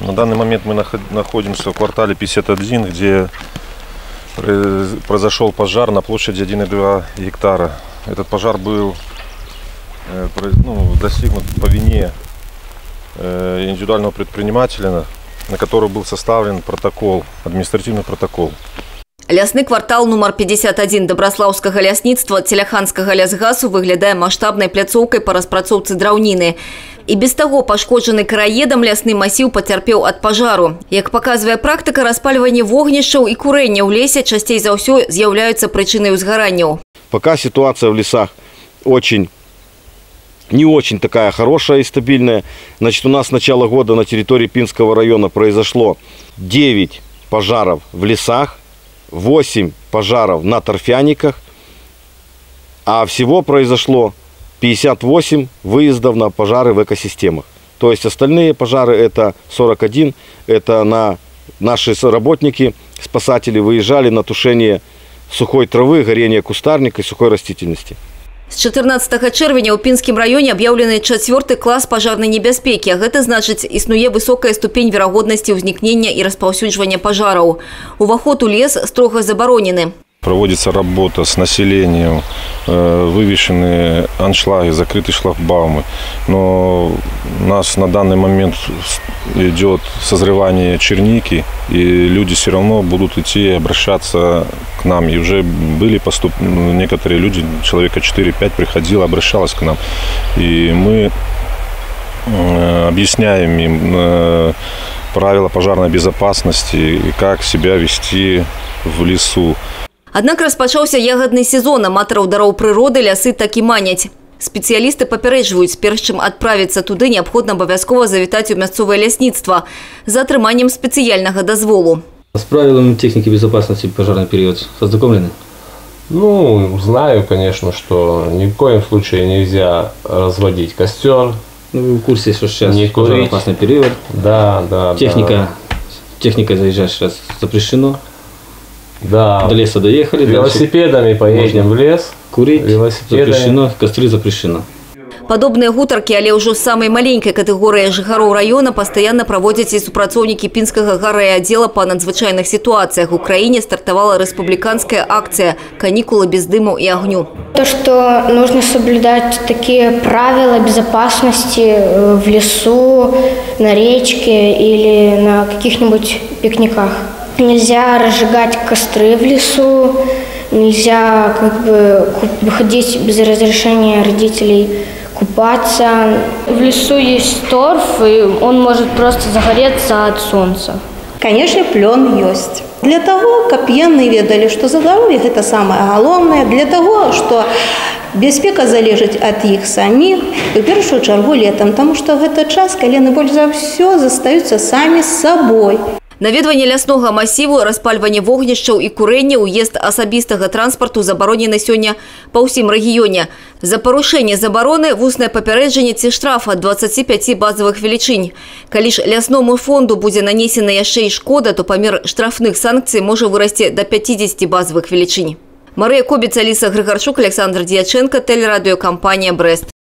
На данный момент мы находимся в квартале 51, где произошел пожар на площади 1,2 гектара. Этот пожар был достигнут по вине индивидуального предпринимателя, на который был составлен протокол, административный протокол. Лясны квартал номер 51 Добраслаўскага лясніцтва Целяханскага лясгасу выглядае маштабнай пляцоўкай па распрацоўцы драўніны. І без таго пашкоджаны караедам лясны масіў пацярпеў ад пажару. Як паказвае практыка, распальванне вогнішчаў і курэння ў лесе часцей за ўсё з'яўляюцца прычынай узгаранняў. Пока ситуация в лесах не очень такая хорошая и стабильная. Значит, у нас с начала года на территории Пинского района произошло 9 пожаров в лесах, 8 пожаров на торфяниках, а всего произошло 58 выездов на пожары в экосистемах. То есть остальные пожары, это 41, это наши работники, спасатели выезжали на тушение сухой травы, горение кустарника и сухой растительности. С 14 чэрвеня ў Пінскім раёне аб'яўлены 4-й клас пажарнай небяспекі. Гэта значыць, існуе высокая ступень верагоднасці ўзнікнення і распаўсюджвання пажараў. Уваход у лес строга забаронены. Проводится работа с населением, вывешены аншлаги, закрыты шлагбаумы. Но у нас на данный момент идет созревание черники, и люди все равно будут идти и обращаться к нам. И уже были некоторые люди, человека 4-5 приходило, обращалось к нам. И мы объясняем им правила пожарной безопасности и как себя вести в лесу. Аднак распачаўся ягадны сезон, аматараў дароў прыроды лясы такі маняць. Спецыялісты папярэджваюць, перш чым адправіцца туды, неабходна абавязкова завітаць у мясцовае лясніцтва за атрыманнем спецыяльнага дазволу. С правилами техники безопасности в пожарный период ознакомлены? Ну, знаю, конечно, что ни в коем случае нельзя разводить костер. Ну, вы в курсе, что сейчас пожароопасный период. Да. Техникой заезжать сейчас запрещено. Да. До леса доехали. Велосипедами поедем в лес. Курить запрещено, костры запрещено. Падобныя гутаркі, але ўжо з самай маленькай катэгорыі жыхароў раёна пастаянна праводзяць і супрацоўнікі Пінскага гаррайаддзела па надзвычайных сітуацыях. У краіне стартавала рэспубліканская акцыя «Каникулы без дыму и огню». То, что нужно соблюдать такие правила безопасности в лесу, на речке или на каких-нибудь пикниках. Нельзя разжигать костры в лесу, нельзя выходить без разрешения родителей купаться. В лесу есть торф, и он может просто загореться от солнца. Конечно, плен есть. Для того, каб яны ведали, что здоровье это самое главное, для того, что бяспека залежыць от іх самих, і ў першую чаргу летом, потому что гэта час, калі яны больш за ўсё застаюцца самі з сабой. Наведванне ляснога масіву, распальванне вогнішчаў і курэнне, уезд асабістага транспарту забаронены сёння па ўсім рэгіёне. За парушэнне забароны вуснае папярэджанне ці штраф ад 25 базавых велічынь. Калі ж лясному фонду будзе нанесена яшчэ і шкода, то памер штрафных санкцый можа вырасці да 50 базавых велічынь. Марыя Кобіц, Аліса Грыгарчук, Александр Дьяченко, телерадиокомпания «Брест».